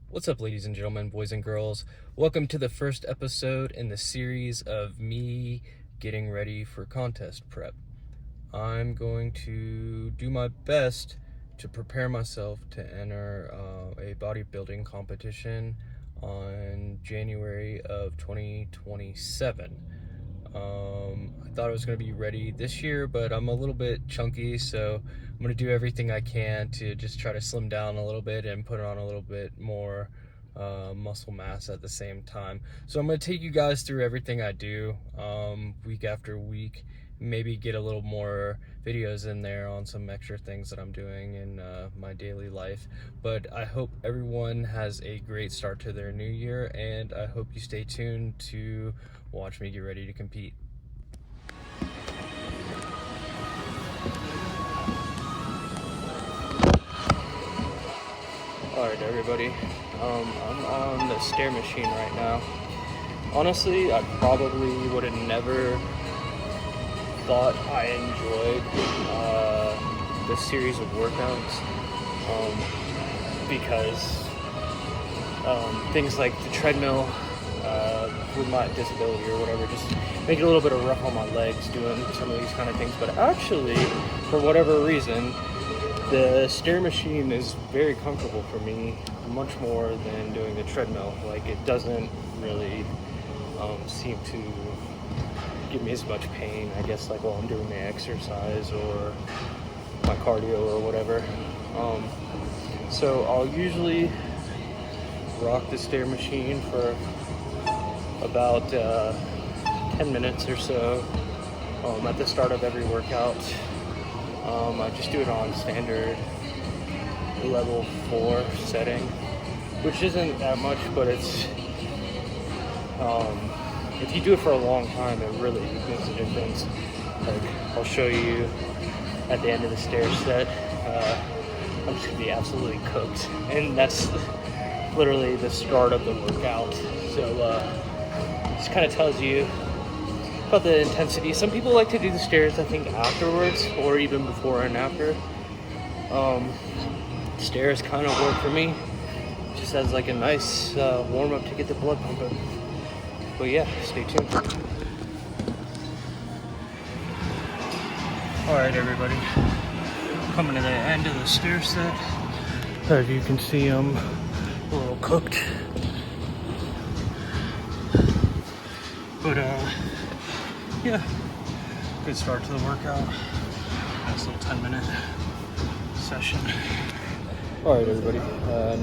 What's up, ladies and gentlemen, boys and girls? Welcome to the first episode in the series of me getting ready for contest prep. I'm going to do my best to prepare myself to enter a bodybuilding competition on January of 2027. I thought I was going to be ready this year, but I'm a little bit chunky, so I'm going to do everything I can to just try to slim down a little bit and put on a little bit more muscle mass at the same time. So I'm going to take you guys through everything I do week after week, maybe get a little more videos in there on some extra things that I'm doing in my daily life. But I hope everyone has a great start to their new year, and I hope you stay tuned to watch me get ready to compete. Alright everybody, I'm on the stair machine right now. Honestly, I probably would have never thought I enjoyed this series of workouts because things like the treadmill with my disability or whatever just make it a little bit of rough on my legs doing some of these kind of things. But actually, for whatever reason, the stair machine is very comfortable for me, much more than doing the treadmill. Like, it doesn't really seem to give me as much pain, I guess, like while I'm doing the exercise or my cardio or whatever. So I'll usually rock the stair machine for about 10 minutes or so at the start of every workout. I just do it on standard level 4 setting, which isn't that much, but it's if you do it for a long time, it really makes a difference. Like, I'll show you at the end of the stair set, I'm just gonna be absolutely cooked, and that's literally the start of the workout. So just kind of tells you about the intensity. Some people like to do the stairs, I think, afterwards or even before and after. Stairs kind of work for me, just as like a nice warm-up to get the blood pumping. But yeah, stay tuned. Alright everybody, coming to the end of the stair set. As you can see, I'm a little cooked. But yeah, good start to the workout. Nice little 10-minute session. Alright everybody,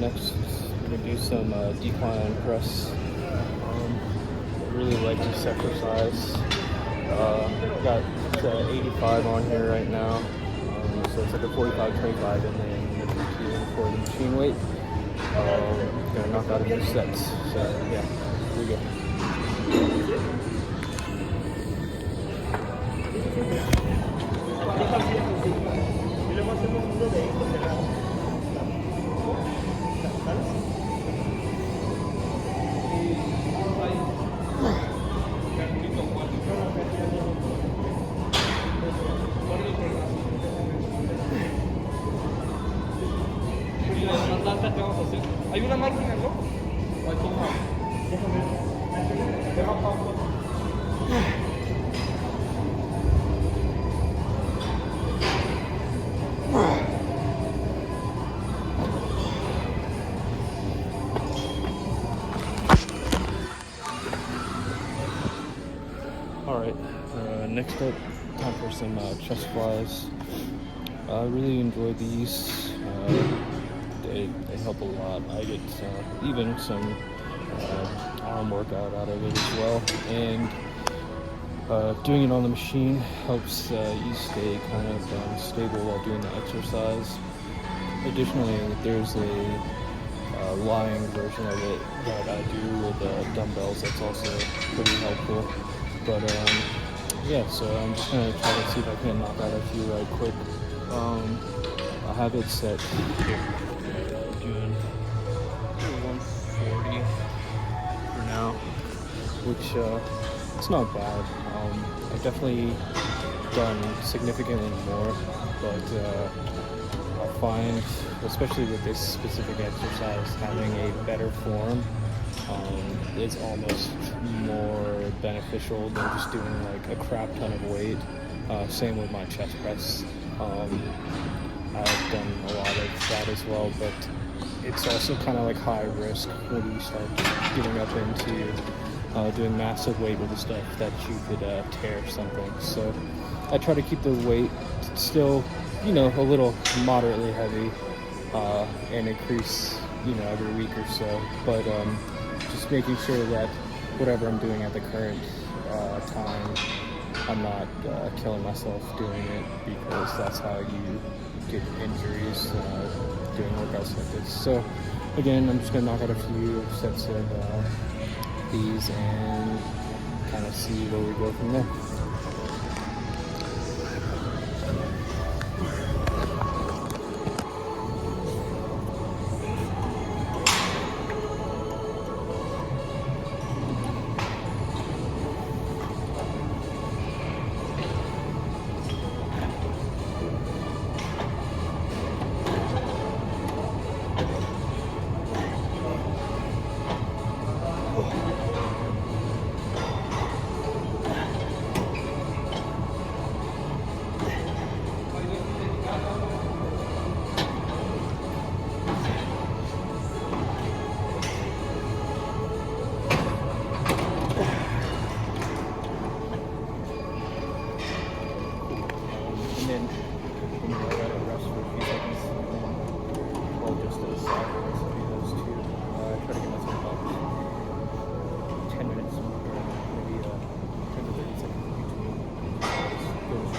next I'm going to do some decline press. I really like this exercise. Got 85 on here right now. So it's like a 45-25 and then the 52 for the machine weight. Gonna knock out a few sets. So yeah, here we go. Hay una máquina, ¿no? Alright, next up, time for some chest flies. I really enjoy these. They help a lot. I get even some arm workout out of it as well. And doing it on the machine helps you stay kind of stable while doing the exercise. Additionally, there's a lying version of it that I do with dumbbells that's also pretty helpful. But yeah, so I'm just gonna try to see if I can knock out a few right quick. I have it set here. Doing 140 for now, which it's not bad. I've definitely done significantly more, but I find, especially with this specific exercise, having a better form is almost more beneficial than just doing like a crap ton of weight. Same with my chest press. I've done a lot of that as well, but it's also kind of like high risk when you start getting up into doing massive weight with the stuff that you could tear something. So I try to keep the weight still, a little moderately heavy, and increase, every week or so. But just making sure that whatever I'm doing at the current time, I'm not killing myself doing it, because that's how you get injuries doing workouts like this. So again, I'm just going to knock out a few sets of these and kind of see where we go from there. And then I let it rest for a few seconds, and then hold just to the side. So do those two. Try to get myself about 10 minutes, or maybe 10 to 30 seconds between those.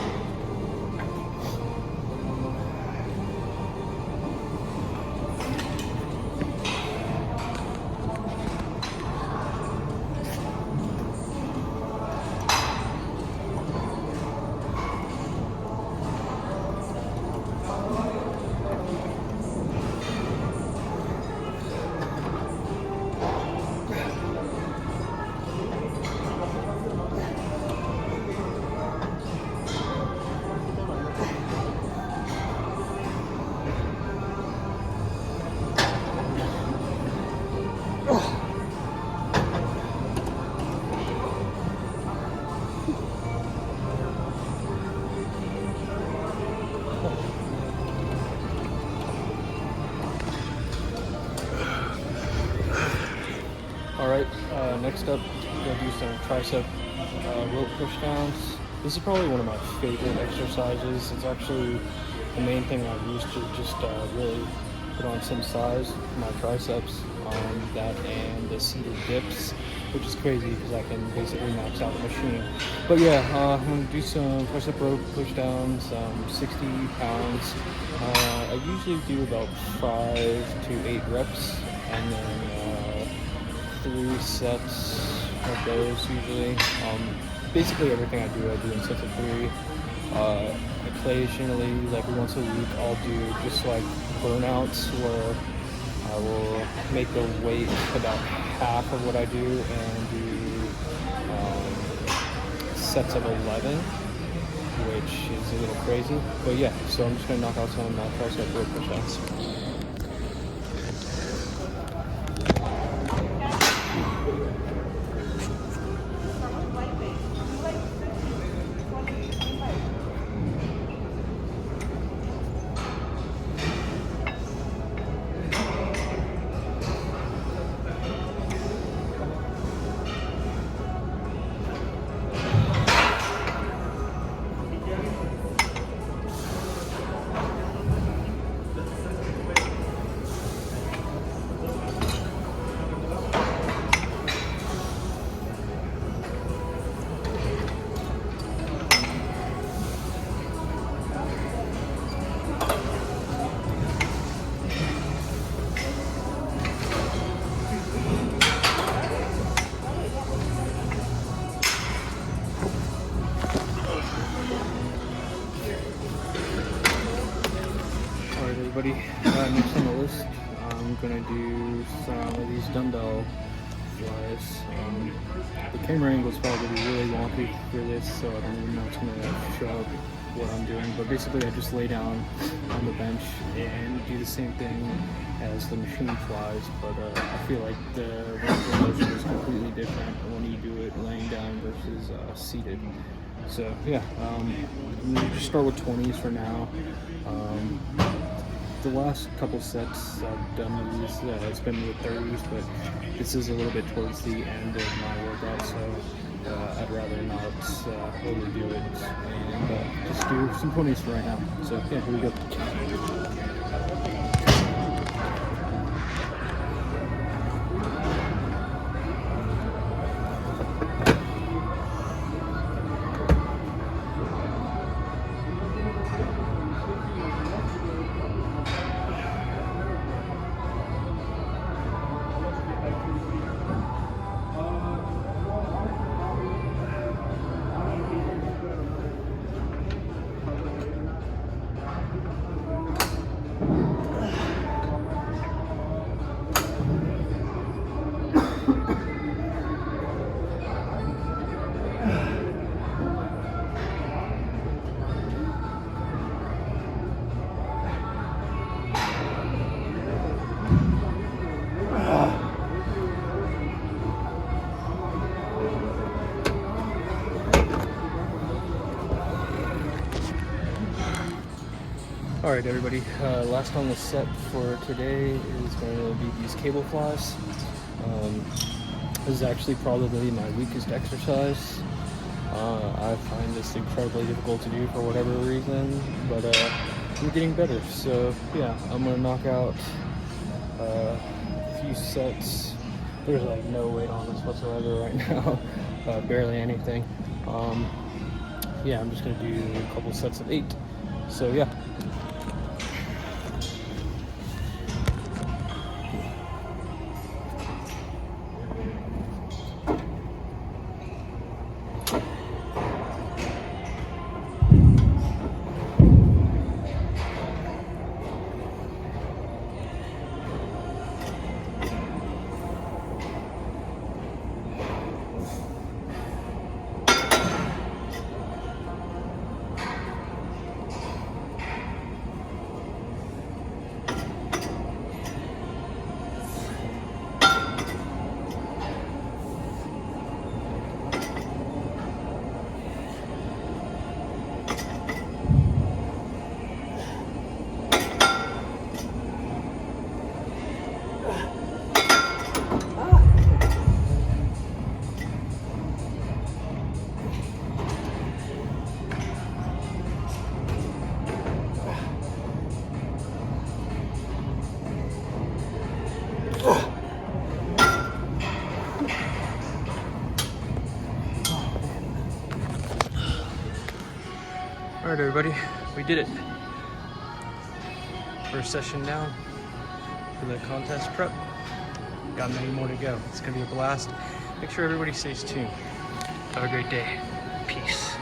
Alright, next up, I'm going to do some tricep rope push downs. This is probably one of my favorite exercises. It's actually the main thing I've used to just really put on some size for my triceps. That and the seated dips, which is crazy because I can basically max out the machine. But yeah, I'm going to do some tricep rope push downs, 60 pounds. I usually do about 5 to 8 reps, and then 3 sets of those usually. Basically everything I do in sets of 3. Occasionally, like once a week, I'll do just like burnouts where I will make the weight about half of what I do and do sets of 11, which is a little crazy. But yeah, so I'm just going to knock out some tricep rope push-ups. Everybody, next on the list, I'm gonna do some of these dumbbell flies. The camera angle is probably really wonky for this, so I don't even know if it's gonna show up what I'm doing, but basically I just lay down on the bench and do the same thing as the machine flies, but I feel like the range of motion is completely different when you do it laying down versus seated. So yeah, I'm gonna just start with 20s for now. The last couple sets I've done these, it's been with 30s, but this is a little bit towards the end of my workout, so I'd rather not overdo it and just do some 20s for right now. So yeah, here we go. Alright everybody, last on the set for today is going to be these cable flies. This is actually probably my weakest exercise. I find this incredibly difficult to do for whatever reason, but I'm getting better. So yeah, I'm going to knock out a few sets. There's like no weight on this whatsoever right now, barely anything. Yeah, I'm just going to do a couple sets of 8. So yeah. Alright everybody, we did it. First session down for the contest prep. Got many more to go. It's gonna be a blast. Make sure everybody stays tuned. Have a great day. Peace.